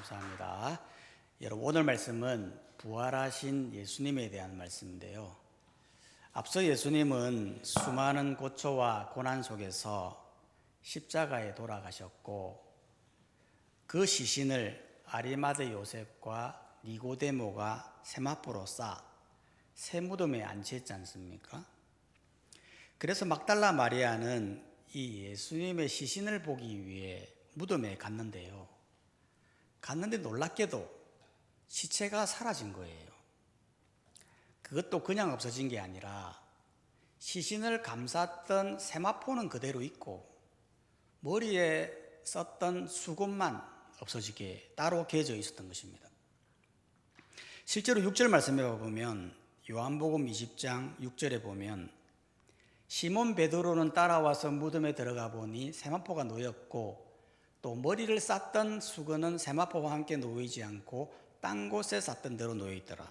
감사합니다. 여러분, 오늘 말씀은 부활하신 예수님에 대한 말씀인데요. 앞서 예수님은 수많은 고초와 고난 속에서 십자가에 돌아가셨고, 그 시신을 아리마대 요셉과 니고데모가 세마포로 새 무덤에 안치했지 않습니까? 그래서 막달라 마리아는 이 예수님의 시신을 보기 위해 무덤에 갔는데요. 갔는데 놀랍게도 시체가 사라진 거예요. 그것도 그냥 없어진 게 아니라 시신을 감쌌던 세마포는 그대로 있고 머리에 썼던 수건만 없어지게 따로 개져 있었던 것입니다. 실제로 6절 말씀에 보면 요한복음 20장 6절에 보면 시몬 베드로는 따라와서 무덤에 들어가 보니 세마포가 놓였고 또 머리를 쌌던 수건은 세마포와 함께 놓이지 않고 딴 곳에 쌌던 대로 놓여 있더라.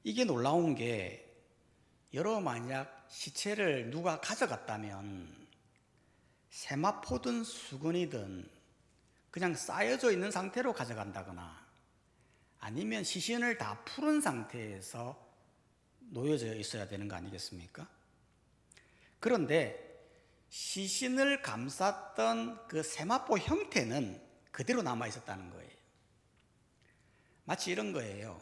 이게 놀라운 게 여러분 만약 시체를 누가 가져갔다면 세마포든 수건이든 그냥 쌓여져 있는 상태로 가져간다거나 아니면 시신을 다 풀은 상태에서 놓여져 있어야 되는 거 아니겠습니까? 그런데 시신을 감쌌던 그 세마포 형태는 그대로 남아 있었다는 거예요. 마치 이런 거예요.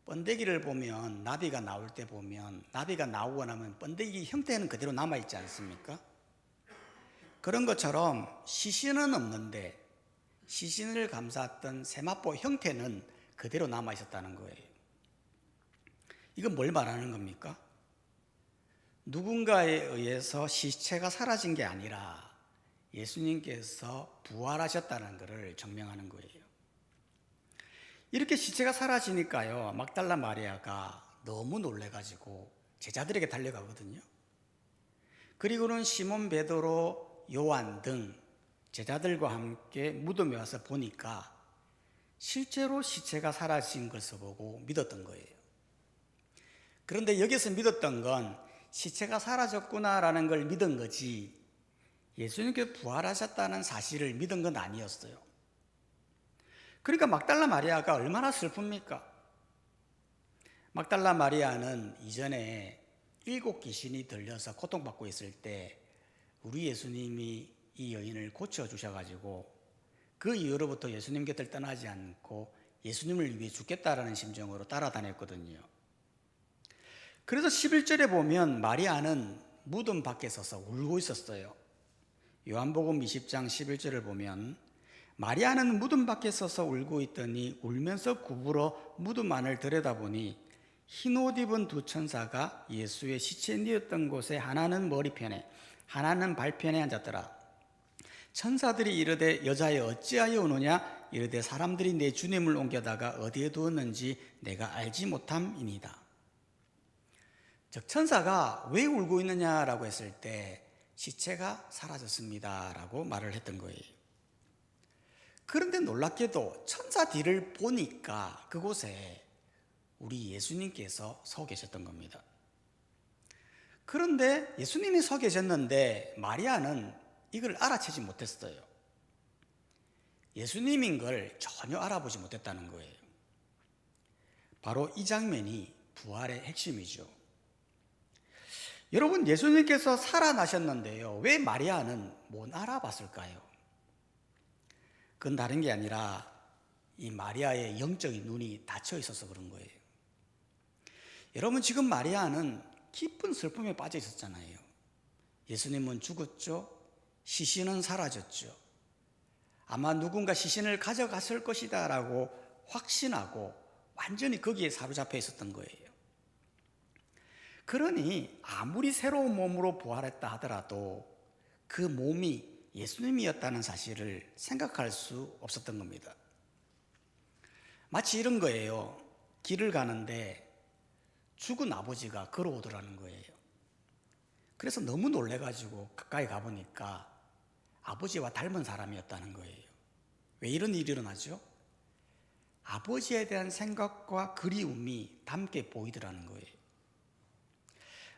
번데기를 보면 나비가 나올 때 보면 나비가 나오고 나면 번데기 형태는 그대로 남아 있지 않습니까? 그런 것처럼 시신은 없는데 시신을 감쌌던 세마포 형태는 그대로 남아 있었다는 거예요. 이건 뭘 말하는 겁니까? 누군가에 의해서 시체가 사라진 게 아니라 예수님께서 부활하셨다는 것을 증명하는 거예요. 이렇게 시체가 사라지니까요, 막달라 마리아가 너무 놀래가지고 제자들에게 달려가거든요. 그리고는 시몬 베드로, 요한 등 제자들과 함께 무덤에 와서 보니까 실제로 시체가 사라진 것을 보고 믿었던 거예요. 그런데 여기서 믿었던 건 시체가 사라졌구나라는 걸 믿은 거지 예수님께서 부활하셨다는 사실을 믿은 건 아니었어요. 그러니까 막달라 마리아가 얼마나 슬픕니까? 막달라 마리아는 이전에 7 귀신이 들려서 고통받고 있을 때 우리 예수님이 이 여인을 고쳐주셔가지고 그 이후로부터 예수님 곁을 떠나지 않고 예수님을 위해 죽겠다라는 심정으로 따라다녔거든요. 그래서 11절에 보면 마리아는 무덤 밖에 서서 울고 있었어요. 요한복음 20장 11절을 보면 마리아는 무덤 밖에 서서 울고 있더니 울면서 구부러 무덤 안을 들여다보니 흰 옷 입은 2 천사가 예수의 시체 뉘었던 곳에 하나는 머리편에 하나는 발편에 앉았더라. 천사들이 이르되 여자여 어찌하여 우느냐 이르되 사람들이 내 주님을 옮겨다가 어디에 두었는지 내가 알지 못함이니이다. 즉 천사가 왜 울고 있느냐라고 했을 때 시체가 사라졌습니다 라고 말을 했던 거예요. 그런데 놀랍게도 천사 뒤를 보니까 그곳에 우리 예수님께서 서 계셨던 겁니다. 그런데 예수님이 서 계셨는데 마리아는 이걸 알아채지 못했어요. 예수님인 걸 전혀 알아보지 못했다는 거예요. 바로 이 장면이 부활의 핵심이죠. 여러분, 예수님께서 살아나셨는데요, 왜 마리아는 못 알아봤을까요? 그건 다른 게 아니라 이 마리아의 영적인 눈이 닫혀 있어서 그런 거예요. 여러분, 지금 마리아는 깊은 슬픔에 빠져 있었잖아요. 예수님은 죽었죠. 시신은 사라졌죠. 아마 누군가 시신을 가져갔을 것이다 라고 확신하고 완전히 거기에 사로잡혀 있었던 거예요. 그러니 아무리 새로운 몸으로 부활했다 하더라도 그 몸이 예수님이었다는 사실을 생각할 수 없었던 겁니다. 마치 이런 거예요. 길을 가는데 죽은 아버지가 걸어오더라는 거예요. 그래서 너무 놀래가지고 가까이 가보니까 아버지와 닮은 사람이었다는 거예요. 왜 이런 일이 일어나죠? 아버지에 대한 생각과 그리움이 함께 보이더라는 거예요.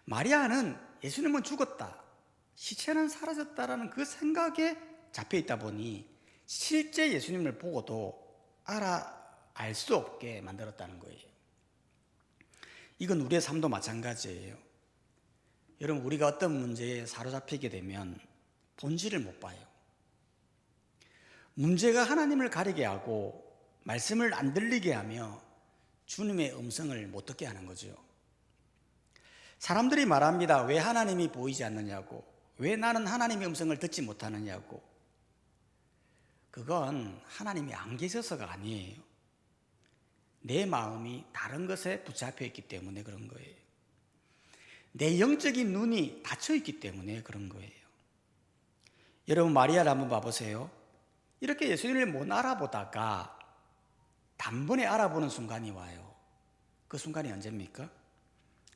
마리아는 예수님은 죽었다, 시체는 사라졌다라는 그 생각에 잡혀 있다 보니 실제 예수님을 보고도 알 수 없게 만들었다는 거예요. 이건 우리의 삶도 마찬가지예요. 여러분, 우리가 어떤 문제에 사로잡히게 되면 본질을 못 봐요. 문제가 하나님을 가리게 하고 말씀을 안 들리게 하며 주님의 음성을 못 듣게 하는 거죠. 사람들이 말합니다. 왜 하나님이 보이지 않느냐고, 왜 나는 하나님의 음성을 듣지 못하느냐고. 그건 하나님이 안 계셔서가 아니에요. 내 마음이 다른 것에 붙잡혀 있기 때문에 그런 거예요. 내 영적인 눈이 닫혀 있기 때문에 그런 거예요. 여러분, 마리아를 한번 봐보세요. 이렇게 예수님을 못 알아보다가 단번에 알아보는 순간이 와요. 그 순간이 언제입니까?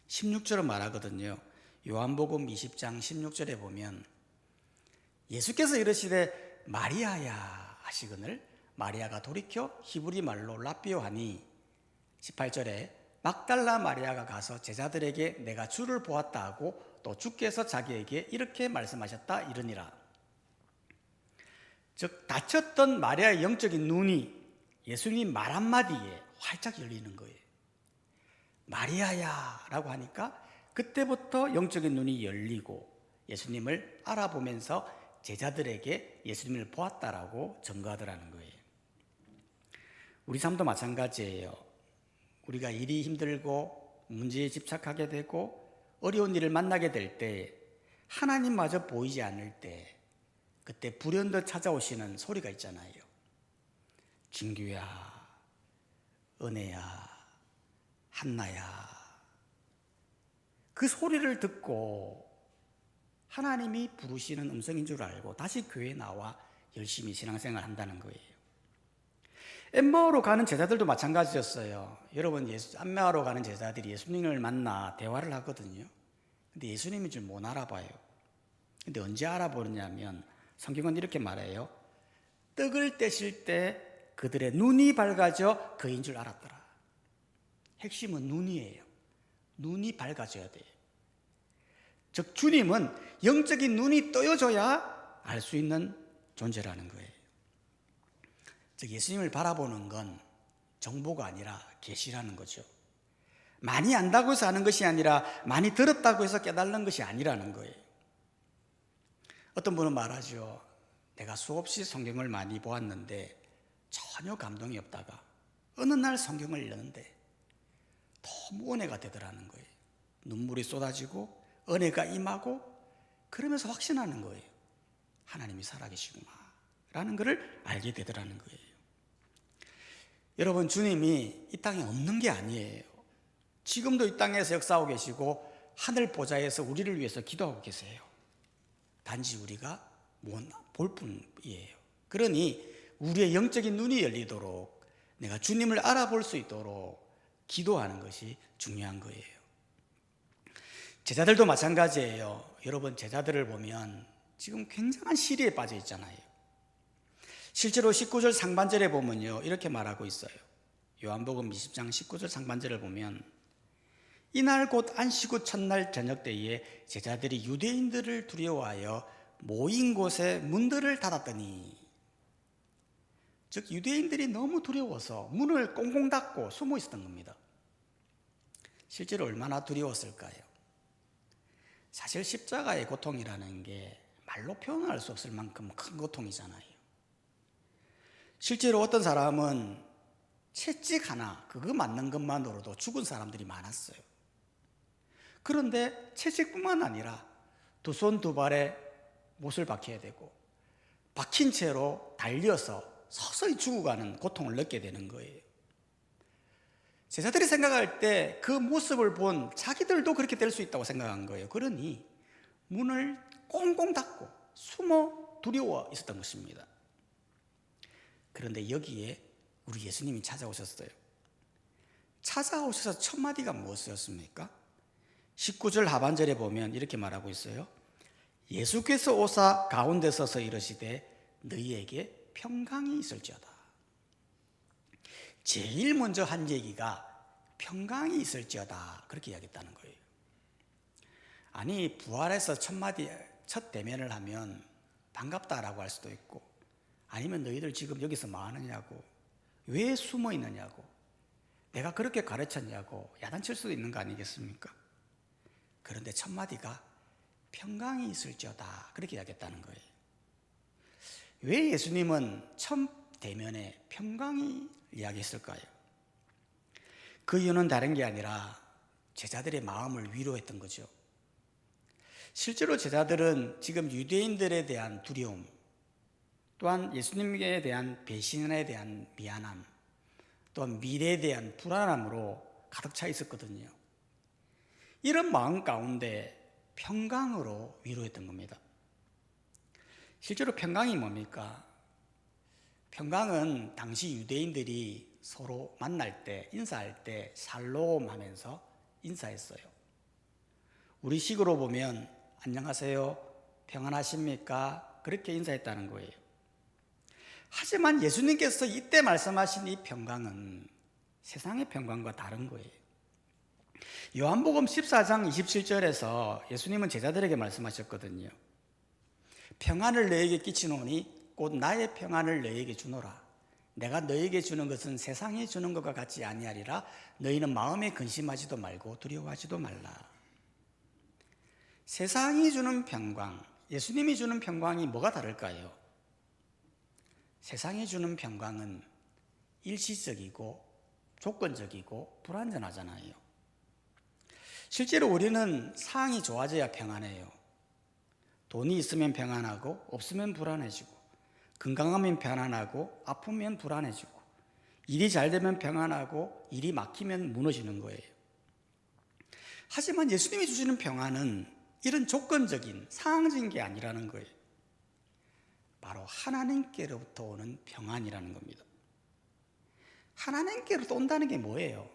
16절은 말하거든요. 요한복음 20장 16절에 보면 예수께서 이르시되 마리아야 하시거늘 마리아가 돌이켜 히브리 말로 랍비오 하니 18절에 막달라 마리아가 가서 제자들에게 내가 주를 보았다 하고 또 주께서 자기에게 이렇게 말씀하셨다 이르니라. 즉 닫혔던 마리아의 영적인 눈이 예수님 말 한마디에 활짝 열리는 거예요. 마리아야 라고 하니까 그때부터 영적인 눈이 열리고 예수님을 알아보면서 제자들에게 예수님을 보았다라고 증거하더라는 거예요. 우리 삶도 마찬가지예요. 우리가 일이 힘들고 문제에 집착하게 되고 어려운 일을 만나게 될 때 하나님마저 보이지 않을 때 그때 불현듯 찾아오시는 소리가 있잖아요. 진규야, 은혜야, 한나야. 그 소리를 듣고 하나님이 부르시는 음성인 줄 알고 다시 교회에 나와 열심히 신앙생활 한다는 거예요. 엠마오로 가는 제자들도 마찬가지였어요. 여러분, 엠마오로 가는 제자들이 예수님을 만나 대화를 하거든요. 근데 예수님인 줄 못 알아봐요. 근데 언제 알아보느냐면 성경은 이렇게 말해요. 떡을 떼실 때 그들의 눈이 밝아져 그인 줄 알았더라. 핵심은 눈이에요. 눈이 밝아져야 돼요. 즉 주님은 영적인 눈이 떠여져야 알 수 있는 존재라는 거예요. 즉 예수님을 바라보는 건 정보가 아니라 계시라는 거죠. 많이 안다고 해서 아는 것이 아니라 많이 들었다고 해서 깨달는 것이 아니라는 거예요. 어떤 분은 말하죠. 내가 수없이 성경을 많이 보았는데 전혀 감동이 없다가 어느 날 성경을 읽는데 너무 은혜가 되더라는 거예요. 눈물이 쏟아지고 은혜가 임하고 그러면서 확신하는 거예요. 하나님이 살아계시구나 라는 것을 알게 되더라는 거예요. 여러분, 주님이 이 땅에 없는 게 아니에요. 지금도 이 땅에서 역사하고 계시고 하늘 보좌에서 우리를 위해서 기도하고 계세요. 단지 우리가 못 볼 뿐이에요. 그러니 우리의 영적인 눈이 열리도록 내가 주님을 알아볼 수 있도록 기도하는 것이 중요한 거예요. 제자들도 마찬가지예요. 여러분, 제자들을 보면 지금 굉장한 시리에 빠져 있잖아요. 실제로 19절 상반절에 보면요 이렇게 말하고 있어요. 요한복음 20장 19절 상반절을 보면 이날 곧 안식 후 첫날 저녁 때에 제자들이 유대인들을 두려워하여 모인 곳에 문들을 닫았더니, 즉 유대인들이 너무 두려워서 문을 꽁꽁 닫고 숨어 있었던 겁니다. 실제로 얼마나 두려웠을까요? 사실 십자가의 고통이라는 게 말로 표현할 수 없을 만큼 큰 고통이잖아요. 실제로 어떤 사람은 채찍 하나 그거 맞는 것만으로도 죽은 사람들이 많았어요. 그런데 채찍뿐만 아니라 두 손 두 발에 못을 박혀야 되고 박힌 채로 달려서 서서히 죽어가는 고통을 느끼게 되는 거예요. 제자들이 생각할 때 그 모습을 본 자기들도 그렇게 될 수 있다고 생각한 거예요. 그러니 문을 꽁꽁 닫고 숨어 두려워 있었던 것입니다. 그런데 여기에 우리 예수님이 찾아오셨어요. 찾아오셔서 첫 마디가 무엇이었습니까? 19절 하반절에 보면 이렇게 말하고 있어요. 예수께서 오사 가운데 서서 이르시되 너희에게 평강이 있을지어다. 제일 먼저 한 얘기가 평강이 있을지어다 그렇게 이야기했다는 거예요. 아니, 부활해서 첫 대면을 하면 반갑다라고 할 수도 있고 아니면 너희들 지금 여기서 뭐 하느냐고, 왜 숨어 있느냐고, 내가 그렇게 가르쳤냐고 야단칠 수도 있는 거 아니겠습니까? 그런데 첫 마디가 평강이 있을지어다 그렇게 이야기했다는 거예요. 왜 예수님은 첫 대면에 평강이 이야기했을까요? 그 이유는 다른 게 아니라 제자들의 마음을 위로했던 거죠. 실제로 제자들은 지금 유대인들에 대한 두려움, 또한 예수님에 대한 배신에 대한 미안함, 또한 미래에 대한 불안함으로 가득 차 있었거든요. 이런 마음 가운데 평강으로 위로했던 겁니다. 실제로 평강이 뭡니까? 평강은 당시 유대인들이 서로 만날 때, 인사할 때 샬롬 하면서 인사했어요. 우리 식으로 보면 안녕하세요, 평안하십니까? 그렇게 인사했다는 거예요. 하지만 예수님께서 이때 말씀하신 이 평강은 세상의 평강과 다른 거예요. 요한복음 14장 27절에서 예수님은 제자들에게 말씀하셨거든요. 평안을 너에게 끼치노니 곧 나의 평안을 너에게 주노라. 내가 너에게 주는 것은 세상이 주는 것과 같지 아니하리라. 너희는 마음에 근심하지도 말고 두려워하지도 말라. 세상이 주는 평강, 예수님이 주는 평강이 뭐가 다를까요? 세상이 주는 평강은 일시적이고 조건적이고 불완전하잖아요. 실제로 우리는 상황이 좋아져야 평안해요. 돈이 있으면 평안하고 없으면 불안해지고, 건강하면 편안하고 아프면 불안해지고, 일이 잘 되면 평안하고 일이 막히면 무너지는 거예요. 하지만 예수님이 주시는 평안은 이런 조건적인 상황적인 게 아니라는 거예요. 바로 하나님께로부터 오는 평안이라는 겁니다. 하나님께로부터 온다는 게 뭐예요?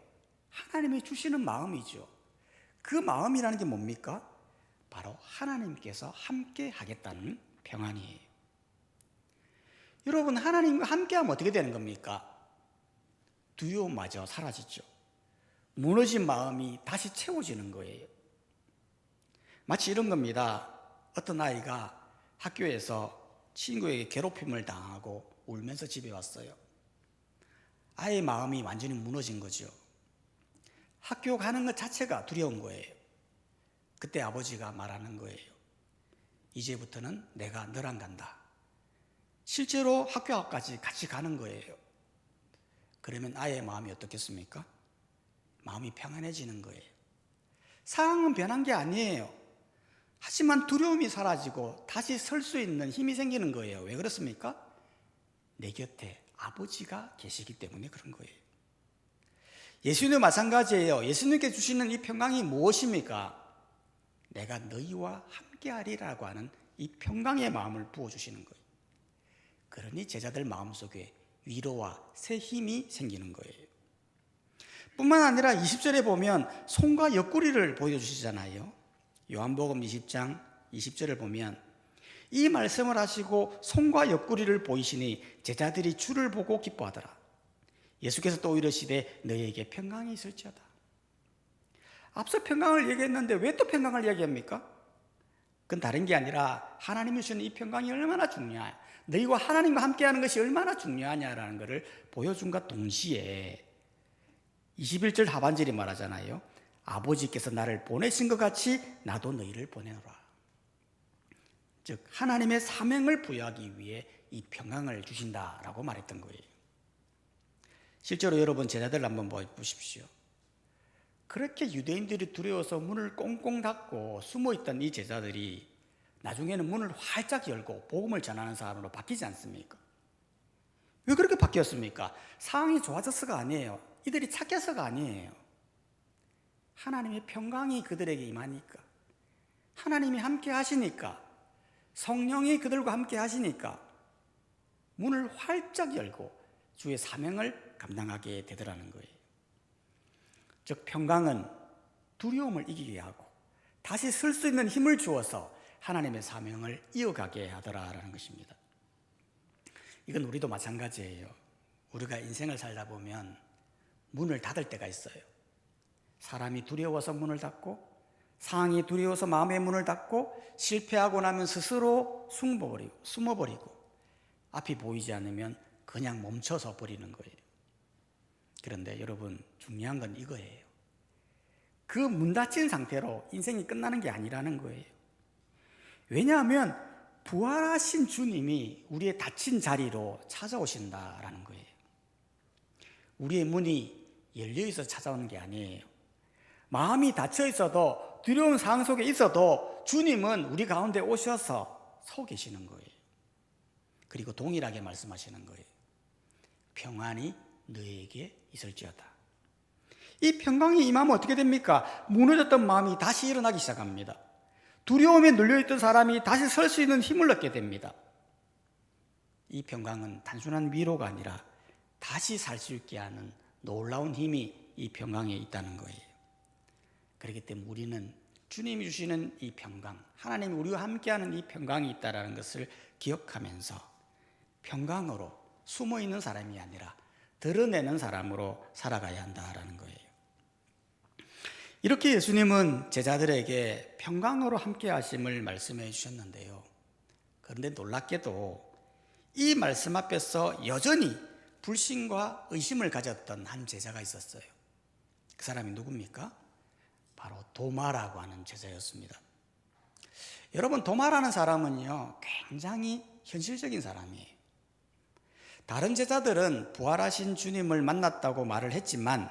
하나님이 주시는 마음이죠. 그 마음이라는 게 뭡니까? 바로 하나님께서 함께 하겠다는 평안이에요. 여러분, 하나님과 함께하면 어떻게 되는 겁니까? 두려움마저 사라지죠. 무너진 마음이 다시 채워지는 거예요. 마치 이런 겁니다. 어떤 아이가 학교에서 친구에게 괴롭힘을 당하고 울면서 집에 왔어요. 아이의 마음이 완전히 무너진 거죠. 학교 가는 것 자체가 두려운 거예요. 그때 아버지가 말하는 거예요. 이제부터는 내가 너랑 간다. 실제로 학교 앞까지 같이 가는 거예요. 그러면 아이의 마음이 어떻겠습니까? 마음이 평안해지는 거예요. 상황은 변한 게 아니에요. 하지만 두려움이 사라지고 다시 설 수 있는 힘이 생기는 거예요. 왜 그렇습니까? 내 곁에 아버지가 계시기 때문에 그런 거예요. 예수님도 마찬가지예요. 예수님께 주시는 이 평강이 무엇입니까? 내가 너희와 함께하리라고 하는 이 평강의 마음을 부어주시는 거예요. 그러니 제자들 마음속에 위로와 새 힘이 생기는 거예요. 뿐만 아니라 20절에 보면 손과 옆구리를 보여주시잖아요. 요한복음 20장 20절을 보면 이 말씀을 하시고 손과 옆구리를 보이시니 제자들이 주를 보고 기뻐하더라. 예수께서 또 이르시되 너희에게 평강이 있을지어다. 앞서 평강을 얘기했는데 왜 또 평강을 얘기합니까? 그건 다른 게 아니라 하나님이 주시는 이 평강이 얼마나 중요하냐, 너희와 하나님과 함께하는 것이 얼마나 중요하냐라는 것을 보여준과 동시에 21절 하반절이 말하잖아요. 아버지께서 나를 보내신 것 같이 나도 너희를 보내노라. 즉 하나님의 사명을 부여하기 위해 이 평강을 주신다라고 말했던 거예요. 실제로 여러분 제자들 한번 보십시오. 그렇게 유대인들이 두려워서 문을 꽁꽁 닫고 숨어있던 이 제자들이 나중에는 문을 활짝 열고 복음을 전하는 사람으로 바뀌지 않습니까? 왜 그렇게 바뀌었습니까? 상황이 좋아져서가 아니에요. 이들이 착해서가 아니에요. 하나님의 평강이 그들에게 임하니까, 하나님이 함께 하시니까, 성령이 그들과 함께 하시니까 문을 활짝 열고 주의 사명을 감당하게 되더라는 거예요. 즉 평강은 두려움을 이기게 하고 다시 설 수 있는 힘을 주어서 하나님의 사명을 이어가게 하더라라는 것입니다. 이건 우리도 마찬가지예요. 우리가 인생을 살다 보면 문을 닫을 때가 있어요. 사람이 두려워서 문을 닫고, 상황이 두려워서 마음의 문을 닫고, 실패하고 나면 스스로 숨어버리고, 앞이 보이지 않으면 그냥 멈춰서 버리는 거예요. 그런데 여러분, 중요한 건 이거예요. 그 문 닫힌 상태로 인생이 끝나는 게 아니라는 거예요. 왜냐하면 부활하신 주님이 우리의 닫힌 자리로 찾아오신다라는 거예요. 우리의 문이 열려 있어서 찾아오는 게 아니에요. 마음이 닫혀 있어도, 두려운 상황 속에 있어도 주님은 우리 가운데 오셔서 서 계시는 거예요. 그리고 동일하게 말씀하시는 거예요. 평안이 너에게 있을지어다. 이 평강이 임하면 어떻게 됩니까? 무너졌던 마음이 다시 일어나기 시작합니다. 두려움에 눌려있던 사람이 다시 설 수 있는 힘을 얻게 됩니다. 이 평강은 단순한 위로가 아니라 다시 살 수 있게 하는 놀라운 힘이 이 평강에 있다는 거예요. 그렇기 때문에 우리는 주님이 주시는 이 평강, 하나님이 우리와 함께하는 이 평강이 있다는 것을 기억하면서 평강으로 숨어있는 사람이 아니라 드러내는 사람으로 살아가야 한다는 거예요. 이렇게 예수님은 제자들에게 평강으로 함께 하심을 말씀해 주셨는데요. 그런데 놀랍게도 이 말씀 앞에서 여전히 불신과 의심을 가졌던 한 제자가 있었어요. 그 사람이 누굽니까? 바로 도마라고 하는 제자였습니다. 여러분, 도마라는 사람은요, 굉장히 현실적인 사람이에요. 다른 제자들은 부활하신 주님을 만났다고 말을 했지만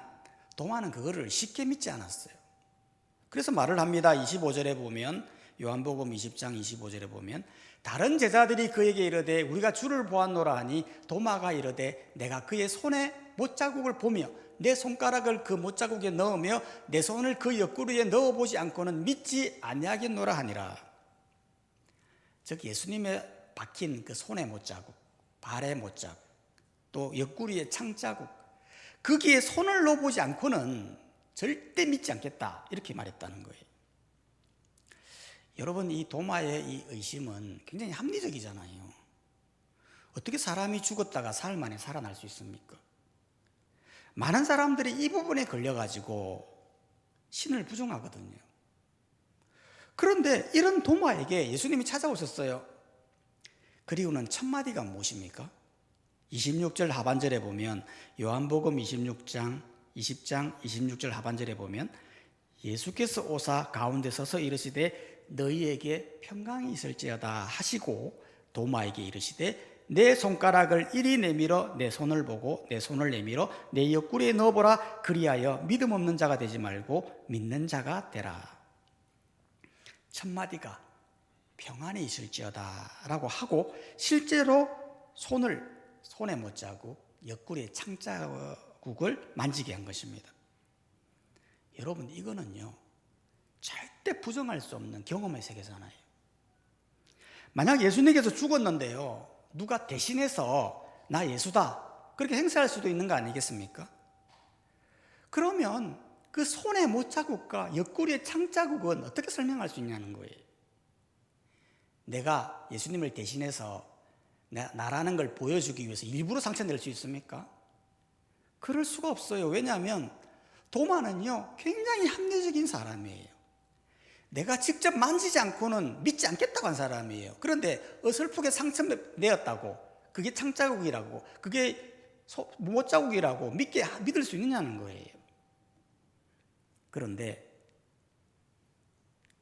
도마는 그거를 쉽게 믿지 않았어요. 그래서 말을 합니다. 25절에 보면, 요한복음 20장 25절에 보면, 다른 제자들이 그에게 이르되 우리가 주를 보았노라 하니 도마가 이르되 내가 그의 손에 못자국을 보며 내 손가락을 그 못자국에 넣으며 내 손을 그 옆구리에 넣어보지 않고는 믿지 아니하겠노라 하니라. 즉 예수님의 박힌 그 손의 못자국, 발의 못자국, 또 옆구리의 창자국, 거기에 손을 넣어보지 않고는 절대 믿지 않겠다, 이렇게 말했다는 거예요. 여러분, 이 도마의 이 의심은 굉장히 합리적이잖아요. 어떻게 사람이 죽었다가 사흘 만에 살아날 수 있습니까? 많은 사람들이 이 부분에 걸려가지고 신을 부정하거든요. 그런데 이런 도마에게 예수님이 찾아오셨어요. 그리고는 첫 마디가 무엇입니까? 26절 하반절에 보면, 요한복음 20장 26절 하반절에 보면 예수께서 오사 가운데 서서 이르시되 너희에게 평강이 있을지어다 하시고 도마에게 이르시되 내 손가락을 이리 내밀어 내 손을 보고 내 손을 내밀어 내 옆구리에 넣어보라. 그리하여 믿음 없는 자가 되지 말고 믿는 자가 되라. 첫 마디가 평안이 있을지어다 라고 하고, 실제로 손에 못자국, 옆구리에 창자국을 만지게 한 것입니다. 여러분, 이거는요 절대 부정할 수 없는 경험의 세계잖아요. 만약 예수님께서 죽었는데요, 누가 대신해서 나 예수다 그렇게 행세할 수도 있는 거 아니겠습니까? 그러면 그 손의 못자국과 옆구리의 창자국은 어떻게 설명할 수 있냐는 거예요. 내가 예수님을 대신해서 나라는 걸 보여주기 위해서 일부러 상처 낼 수 있습니까? 그럴 수가 없어요. 왜냐하면 도마는요 굉장히 합리적인 사람이에요. 내가 직접 만지지 않고는 믿지 않겠다고 한 사람이에요. 그런데 어설프게 상처 내었다고, 그게 창자국이라고, 그게 못자국이라고 믿을 수 있느냐는 거예요. 그런데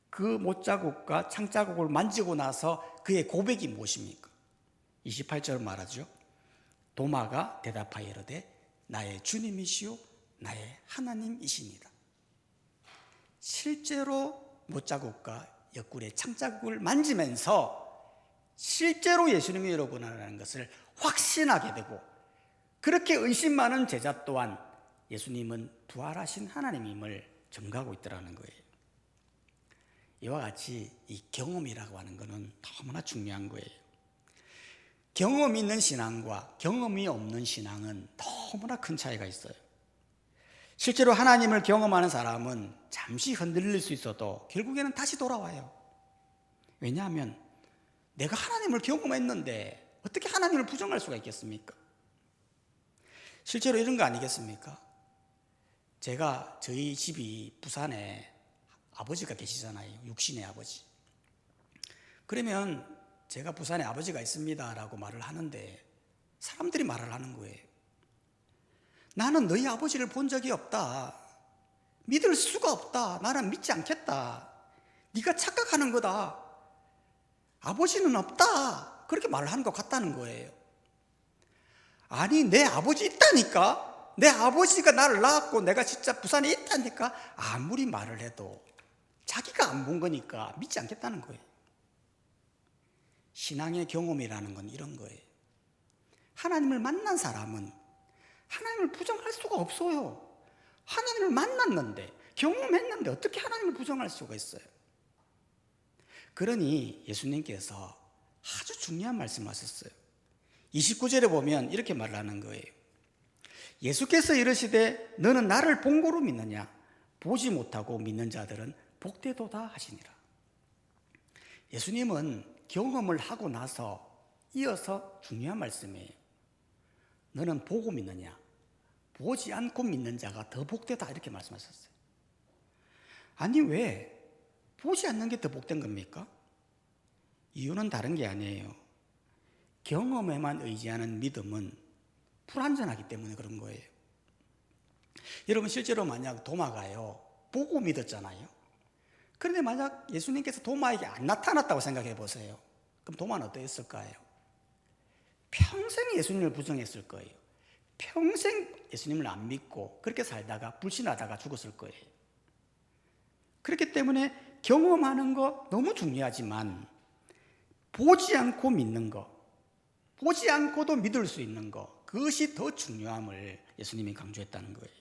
그 못자국과 창자국을 만지고 나서 그의 고백이 무엇입니까? 28절 말하죠. 도마가 대답하여 이르되 나의 주님이시요 나의 하나님이시니라. 실제로 못자국과 옆구리의 창자국을 만지면서 실제로 예수님이로구나라는 것을 확신하게 되고, 그렇게 의심 많은 제자 또한 예수님은 부활하신 하나님임을 증거하고 있더라는 거예요. 이와 같이 이 경험이라고 하는 것은 너무나 중요한 거예요. 경험이 있는 신앙과 경험이 없는 신앙은 너무나 큰 차이가 있어요. 실제로 하나님을 경험하는 사람은 잠시 흔들릴 수 있어도 결국에는 다시 돌아와요. 왜냐하면 내가 하나님을 경험했는데 어떻게 하나님을 부정할 수가 있겠습니까? 실제로 이런 거 아니겠습니까? 저희 집이 부산에 아버지가 계시잖아요. 육신의 아버지. 그러면 제가 부산에 아버지가 있습니다라고 말을 하는데 사람들이 말을 하는 거예요. 나는 너희 아버지를 본 적이 없다. 믿을 수가 없다. 나는 믿지 않겠다. 네가 착각하는 거다. 아버지는 없다. 그렇게 말을 하는 것 같다는 거예요. 아니, 내 아버지 있다니까. 내 아버지가 나를 낳았고 내가 진짜 부산에 있다니까. 아무리 말을 해도 자기가 안 본 거니까 믿지 않겠다는 거예요. 신앙의 경험이라는 건 이런 거예요. 하나님을 만난 사람은 하나님을 부정할 수가 없어요. 하나님을 만났는데, 경험했는데 어떻게 하나님을 부정할 수가 있어요? 그러니 예수님께서 아주 중요한 말씀을 하셨어요. 29절에 보면 이렇게 말을 하는 거예요. 예수께서 이르시되 너는 나를 본 거로 믿느냐? 보지 못하고 믿는 자들은 복되도다 하시니라. 예수님은 경험을 하고 나서 이어서 중요한 말씀이에요. 너는 보고 믿느냐? 보지 않고 믿는 자가 더 복되다 이렇게 말씀하셨어요. 아니, 왜 보지 않는 게 더 복된 겁니까? 이유는 다른 게 아니에요. 경험에만 의지하는 믿음은 불완전하기 때문에 그런 거예요. 여러분, 실제로 만약 도마가요, 보고 믿었잖아요. 그런데 만약 예수님께서 도마에게 안 나타났다고 생각해 보세요. 그럼 도마는 어땠을까요? 평생 예수님을 부정했을 거예요. 평생 예수님을 안 믿고 그렇게 살다가 불신하다가 죽었을 거예요. 그렇기 때문에 경험하는 거 너무 중요하지만 보지 않고 믿는 거, 보지 않고도 믿을 수 있는 거, 그것이 더 중요함을 예수님이 강조했다는 거예요.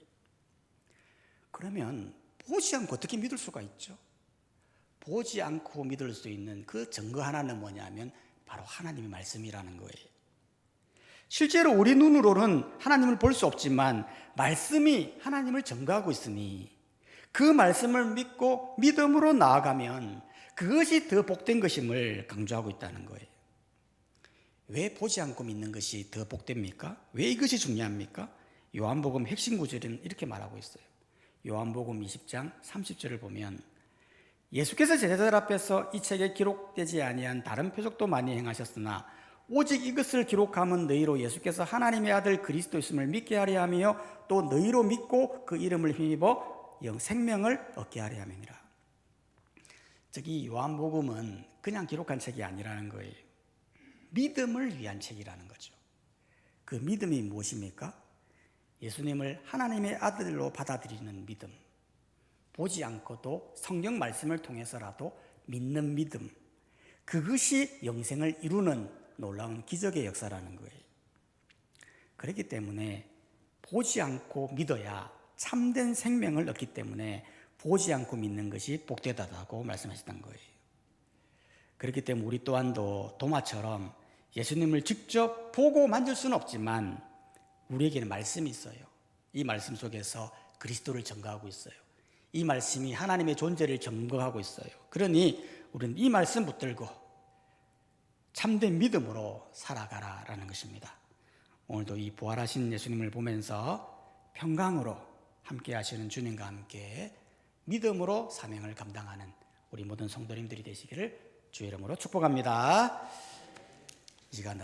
그러면 보지 않고 어떻게 믿을 수가 있죠? 보지 않고 믿을 수 있는 그 증거 하나는 뭐냐면 바로 하나님의 말씀이라는 거예요. 실제로 우리 눈으로는 하나님을 볼 수 없지만 말씀이 하나님을 증거하고 있으니 그 말씀을 믿고 믿음으로 나아가면 그것이 더 복된 것임을 강조하고 있다는 거예요. 왜 보지 않고 믿는 것이 더 복됩니까? 왜 이것이 중요합니까? 요한복음 핵심 구절은 이렇게 말하고 있어요. 요한복음 20장 30절을 보면 예수께서 제자들 앞에서 이 책에 기록되지 아니한 다른 표적도 많이 행하셨으나 오직 이것을 기록함은 너희로 예수께서 하나님의 아들 그리스도였음을 믿게 하려 하며 또 너희로 믿고 그 이름을 힘입어 생명을 얻게 하려 함이니라. 즉, 이 요한복음은 그냥 기록한 책이 아니라는 거예요. 믿음을 위한 책이라는 거죠. 그 믿음이 무엇입니까? 예수님을 하나님의 아들로 받아들이는 믿음, 보지 않고도 성경 말씀을 통해서라도 믿는 믿음, 그것이 영생을 이루는 놀라운 기적의 역사라는 거예요. 그렇기 때문에 보지 않고 믿어야 참된 생명을 얻기 때문에 보지 않고 믿는 것이 복되다고 말씀하셨던 거예요. 그렇기 때문에 우리 또한도 도마처럼 예수님을 직접 보고 만질 수는 없지만 우리에게는 말씀이 있어요. 이 말씀 속에서 그리스도를 증거하고 있어요. 이 말씀이 하나님의 존재를 증거하고 있어요. 그러니 우리는 이 말씀 붙들고 참된 믿음으로 살아가라라는 것입니다. 오늘도 이 부활하신 예수님을 보면서 평강으로 함께 하시는 주님과 함께 믿음으로 사명을 감당하는 우리 모든 성도님들이 되시기를 주의 이름으로 축복합니다. 이 시간